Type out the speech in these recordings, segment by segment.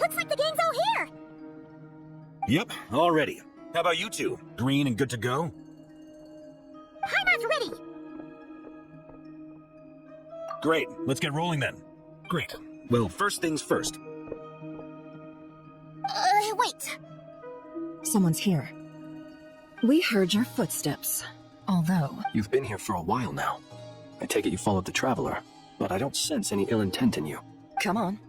Looks like the gang's all here! Yep, all ready. How about you two? Green and good to go? Heimer's ready! Great, let's get rolling then. Great. Well, first things first. Wait. Someone's here. We heard your footsteps. Although... You've been here for a while now. I take it you followed the Traveler, but I don't sense any ill intent in you. Come on.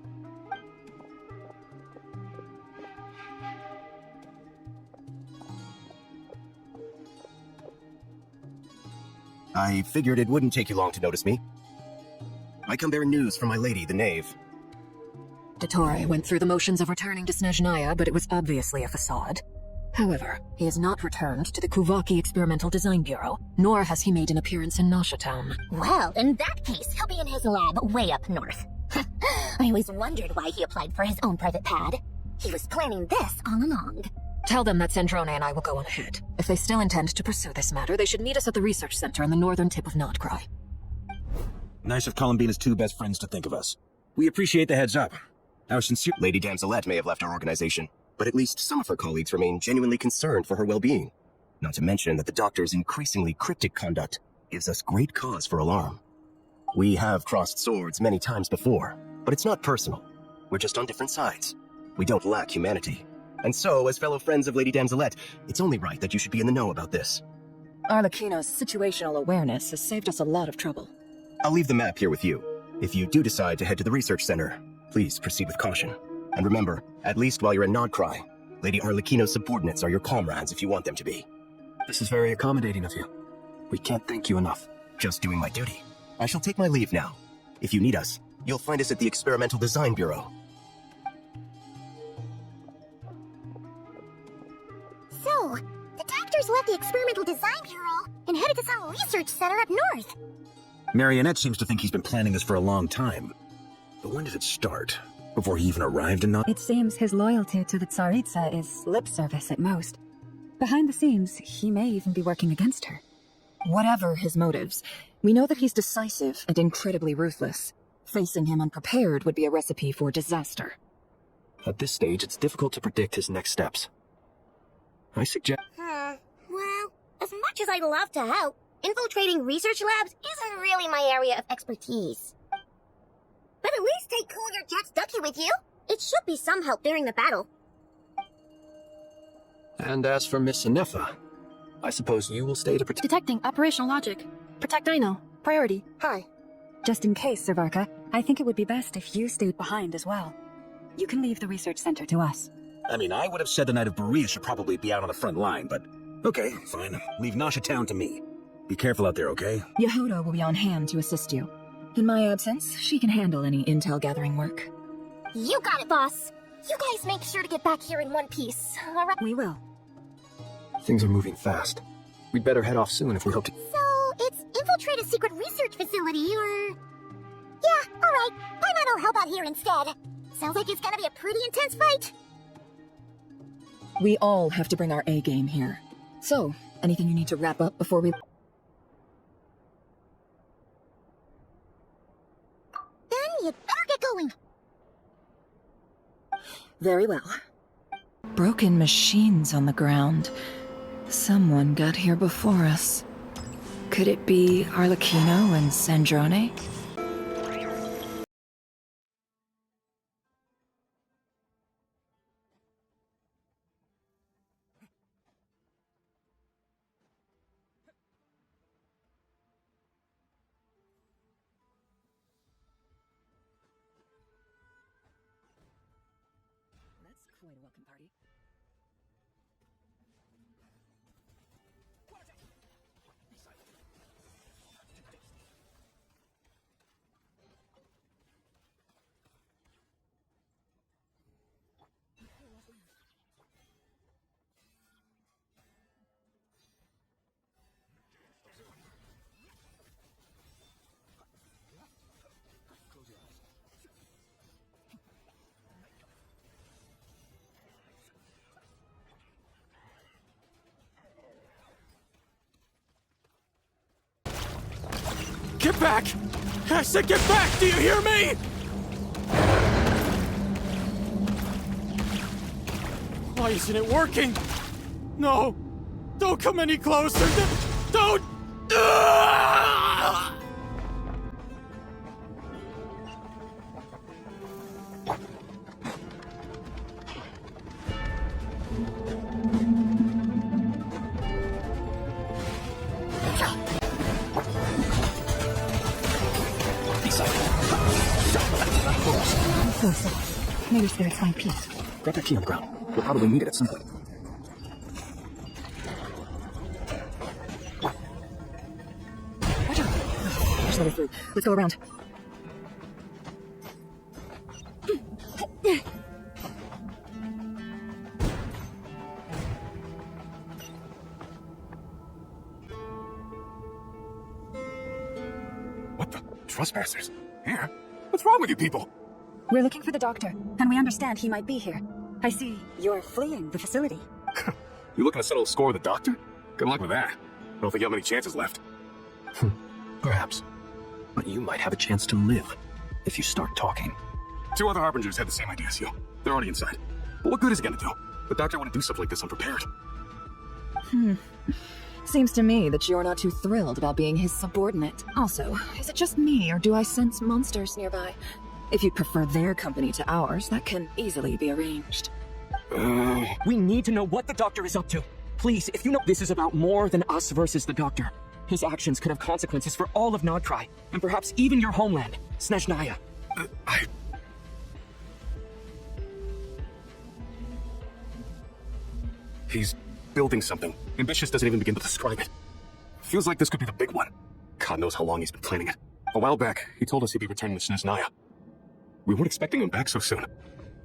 I figured it wouldn't take you long to notice me. I come bearing news from my lady, the Knave. Dottore went through the motions of returning to Snezhnaya, but it was obviously a facade. However, he has not returned to the Kuvaki Experimental Design Bureau, nor has he made an appearance in Nasha Town. Well, in that case, he'll be in his lab way up north. I always wondered why he applied for his own private pad. He was planning this all along. Tell them that Sandrone and I will go on ahead. If they still intend to pursue this matter, they should meet us at the research center on the northern tip of Notcry. Nice of Columbina's two best friends to think of us. We appreciate the heads up. Our sincere— Lady Damselette may have left our organization, but at least some of her colleagues remain genuinely concerned for her well-being. Not to mention that the Doctor's increasingly cryptic conduct gives us great cause for alarm. We have crossed swords many times before, but it's not personal. We're just on different sides. We don't lack humanity. And so, as fellow friends of Lady Damselette, it's only right that you should be in the know about this. Arlecchino's situational awareness has saved us a lot of trouble. I'll leave the map here with you. If you do decide to head to the research center, please proceed with caution. And remember, at least while you're in Nodcry, Lady Arlecchino's subordinates are your comrades if you want them to be. This is very accommodating of you. We can't thank you enough. Just doing my duty. I shall take my leave now. If you need us, you'll find us at the Experimental Design Bureau. So, the doctors left the Experimental Design Bureau and headed to some research center up north. Marionette seems to think he's been planning this for a long time. But when did it start? Before he even arrived in Not— It seems his loyalty to the Tsaritsa is lip service at most. Behind the scenes, he may even be working against her. Whatever his motives, we know that he's decisive and incredibly ruthless. Facing him unprepared would be a recipe for disaster. At this stage, it's difficult to predict his next steps. I suggest— Well, as much as I'd love to help, infiltrating research labs isn't really my area of expertise. But at least take Cool Your Jets Ducky with you. It should be some help during the battle. And as for Miss Anefa, I suppose you will stay to protect— Detecting operational logic. Protect Dino. Priority. High. Just in case, Servarka, I think it would be best if you stayed behind as well. You can leave the research center to us. I mean, I would have said the Knight of Berea should probably be out on the front line, but okay, fine. Leave Nasha Town to me. Be careful out there, okay? Yehuda will be on hand to assist you. In my absence, she can handle any intel gathering work. You got it, boss. You guys make sure to get back here in one piece, alright? We will. Things are moving fast. We'd better head off soon if we hope to— So, it's infiltrate a secret research facility, or... Yeah, alright. Paimon will help out here instead. Sounds like it's gonna be a pretty intense fight. We all have to bring our A-game here. So, anything you need to wrap up before we... Then you'd better get going. Very well. Broken machines on the ground. Someone got here before us. Could it be Arlecchino and Sandrone? That's quite a welcome party. Get back! I said get back! Do you hear me? Why isn't it working? No! Don't come any closer! Don't! Ah! So sad. Maybe spirits find peace. Drop that key on the ground. We'll probably need it at some point. Watch out! There's no way through. Let's go around. What the? Trespassers? Here? What's wrong with you people? We're looking for the doctor, and we understand he might be here. I see you're fleeing the facility. You looking to settle a score with the doctor? Good luck with that. I don't think you have many chances left. Perhaps. But you might have a chance to live if you start talking. 2 other Harbingers had the same idea as you. They're already inside. But what good is it gonna do? The doctor wouldn't do stuff like this unprepared. Seems to me that you're not too thrilled about being his subordinate. Also, is it just me, or do I sense monsters nearby? If you prefer their company to ours, that can easily be arranged. We need to know what the doctor is up to. Please, if you know this is about more than us versus the doctor. His actions could have consequences for all of Nodcry, and perhaps even your homeland, Snezhnaya. He's building something. Ambitious doesn't even begin to describe it. Feels like this could be the big one. God knows how long he's been planning it. A while back, he told us he'd be returning to Snezhnaya. We weren't expecting him back so soon.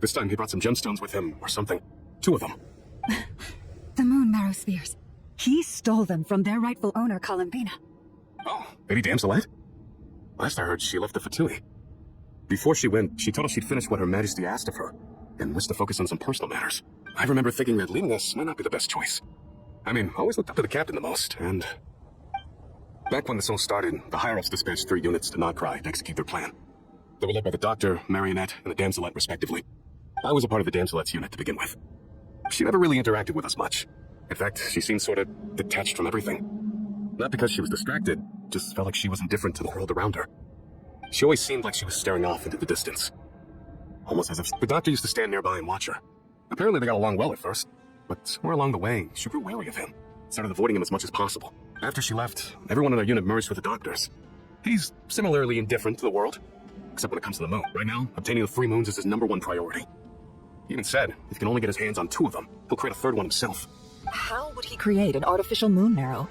This time he brought some gemstones with him, or something. 2 of them. The moon marrow spheres. He stole them from their rightful owner, Columbina. Oh, Lady Damselite? Last I heard, she left the Fatui. Before she went, she told us she'd finish what Her Majesty asked of her, and wished to focus on some personal matters. I remember thinking that leaving us might not be the best choice. I mean, I always looked up to the captain the most, and... Back when this all started, the higher-ups dispatched 3 units to Nodcry to execute their plan. They were led by the Doctor, Marionette, and the Damselite, respectively. I was a part of the Damselite's unit to begin with. She never really interacted with us much. In fact, she seemed sort of detached from everything. Not because she was distracted, just felt like she was indifferent to the world around her. She always seemed like she was staring off into the distance. Almost as if the Doctor used to stand nearby and watch her. Apparently they got along well at first, but somewhere along the way, she grew wary of him. Started avoiding him as much as possible. After she left, everyone in our unit merged with the Doctor's. He's similarly indifferent to the world, except when it comes to the moon. Right now, obtaining the 3 moons is his #1 priority. He even said, if he can only get his hands on 2 of them, he'll create a 3rd one himself. How would he create an artificial moon marrow?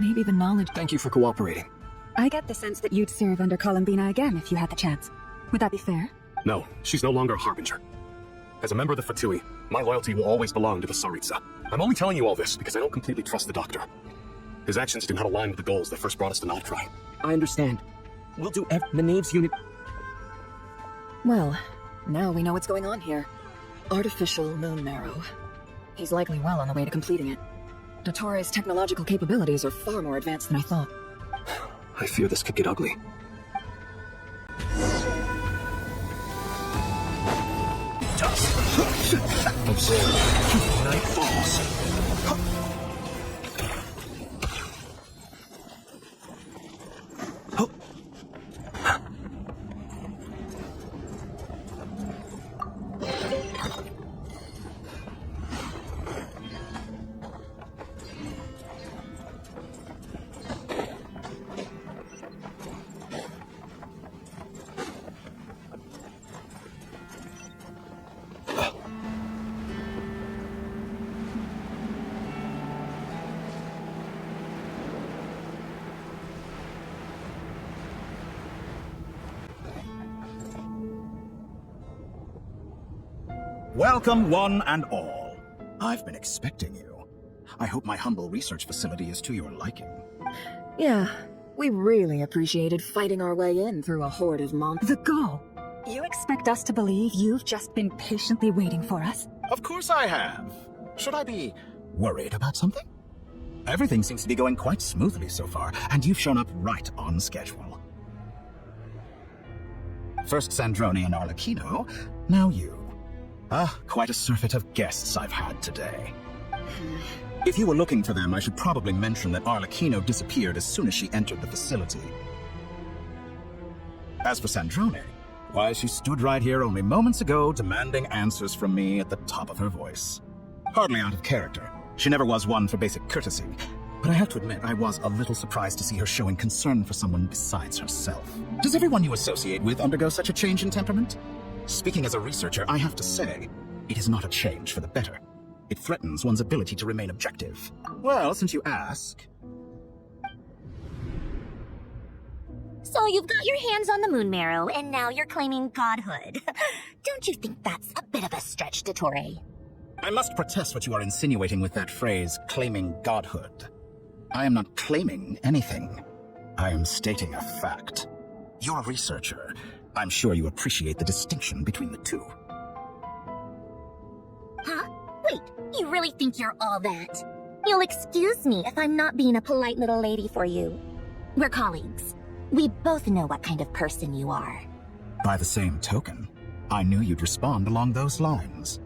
Maybe the knowledge... Thank you for cooperating. I get the sense that you'd serve under Columbina again if you had the chance. Would that be fair? No, she's no longer a Harbinger. As a member of the Fatui, my loyalty will always belong to the Tsaritsa. I'm only telling you all this because I don't completely trust the Doctor. His actions do not align with the goals that first brought us to Nodcry. I understand. We'll do the Knave's unit... Well, now we know what's going on here. Artificial moon marrow. He's likely well on the way to completing it. Dottoro's technological capabilities are far more advanced than I thought. I fear this could get ugly. Observe. Night falls. Welcome, one and all. I've been expecting you. I hope my humble research facility is to your liking. Yeah, we really appreciated fighting our way in through a horde of monsters. The gall! You expect us to believe you've just been patiently waiting for us? Of course I have. Should I be worried about something? Everything seems to be going quite smoothly so far, and you've shown up right on schedule. First Sandroni and Arlecchino, now you. Quite a surfeit of guests I've had today. If you were looking for them, I should probably mention that Arlecchino disappeared as soon as she entered the facility. As for Sandrone, why, she stood right here only moments ago demanding answers from me at the top of her voice. Hardly out of character. She never was one for basic courtesy. But I have to admit, I was a little surprised to see her showing concern for someone besides herself. Does everyone you associate with undergo such a change in temperament? Speaking as a researcher, I have to say, it is not a change for the better. It threatens one's ability to remain objective. Well, since you ask... So you've got your hands on the moon marrow, and now you're claiming godhood. Don't you think that's a bit of a stretch, Dottore? I must protest what you are insinuating with that phrase, claiming godhood. I am not claiming anything. I am stating a fact. You're a researcher. I'm sure you appreciate the distinction between the two. Huh? Wait, you really think you're all that? You'll excuse me if I'm not being a polite little lady for you. We're colleagues. We both know what kind of person you are. By the same token, I knew you'd respond along those lines.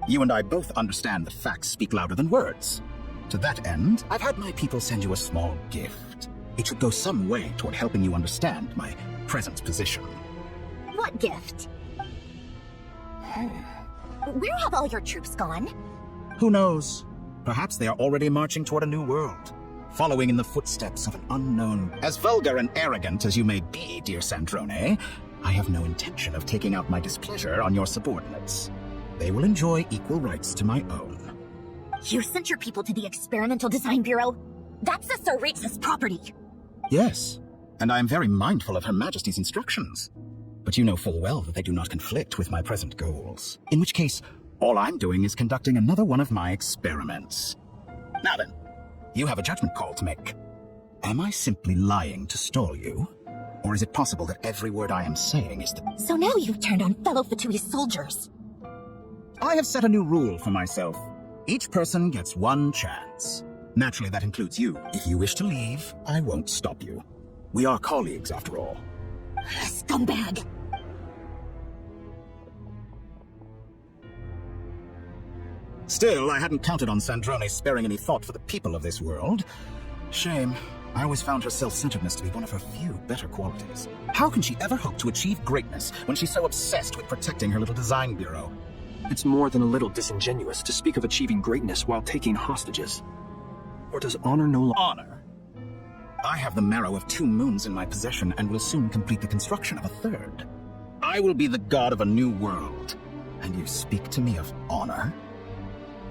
You and I both understand that facts speak louder than words. To that end, I've had my people send you a small gift. It should go some way toward helping you understand my present position. What gift? Where have all your troops gone? Who knows? Perhaps they are already marching toward a new world, following in the footsteps of an unknown. As vulgar and arrogant as you may be, dear Sandrone, I have no intention of taking out my displeasure on your subordinates. They will enjoy equal rights to my own. You sent your people to the Experimental Design Bureau? That's the Tsaritsa's property. Yes, and I am very mindful of Her Majesty's instructions. But you know full well that they do not conflict with my present goals. In which case, all I'm doing is conducting another one of my experiments. Now then, you have a judgment call to make. Am I simply lying to stall you? Or is it possible that every word I am saying is the... So now you've turned on fellow Fatui soldiers. I have set a new rule for myself. Each person gets one chance. Naturally, that includes you. If you wish to leave, I won't stop you. We are colleagues, after all. Scumbag! Still, I hadn't counted on Sandrone sparing any thought for the people of this world. Shame. I always found her self-centeredness to be one of her few better qualities. How can she ever hope to achieve greatness when she's so obsessed with protecting her little design bureau? It's more than a little disingenuous to speak of achieving greatness while taking hostages. Or does honor no longer... Honor? I have the marrow of 2 moons in my possession and will soon complete the construction of a 3rd. I will be the god of a new world. And you speak to me of honor?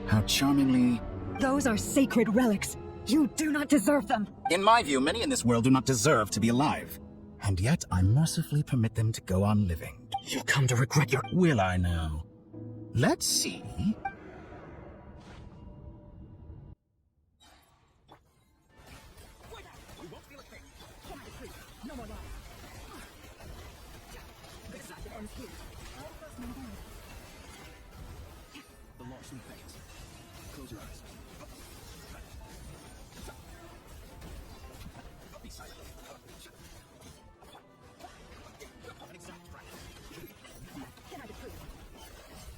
How charmingly... Those are sacred relics. You do not deserve them. In my view, many in this world do not deserve to be alive. And yet I mercifully permit them to go on living. You'll come to regret your... Will I now? Let's see. The law soon fades. Close your eyes. Be silent. An exact fraction. Can I be free?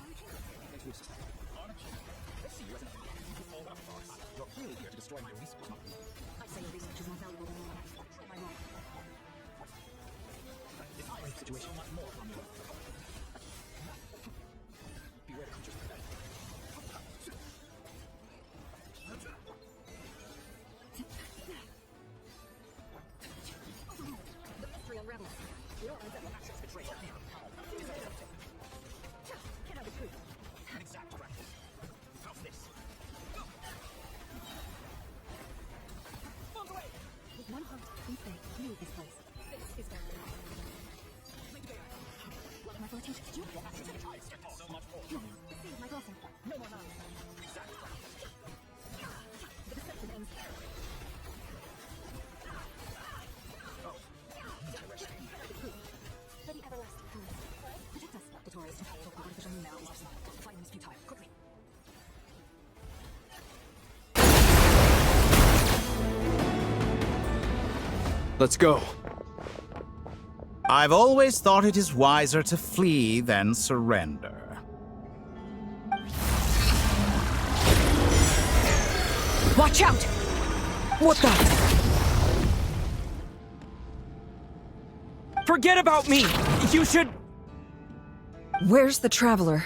Thanks for your assistance. Archon, I see you as an enemy. You all got farce. You're clearly here to destroy my research. I say your research is more valuable than mine. Am I wrong? It's not a great situation. Much more from you. Beware the creatures for that. The mystery unravels. You don't understand what actions betray your name. Can I be free? An exact fraction. How's this? Move away! With one heart, we say, leave this place. This is their plan. Love my flirtation. You will have to So much more. see my blessing. No more lies. Exact fraction. The deception ends here. For the everlasting peace. Protect us, Dottore. Artificial moon marrow is our symbol. Fight them is futile. Quickly. Let's go. I've always thought it is wiser to flee than surrender. Watch out! What the? Forget about me! You should... Where's the Traveler?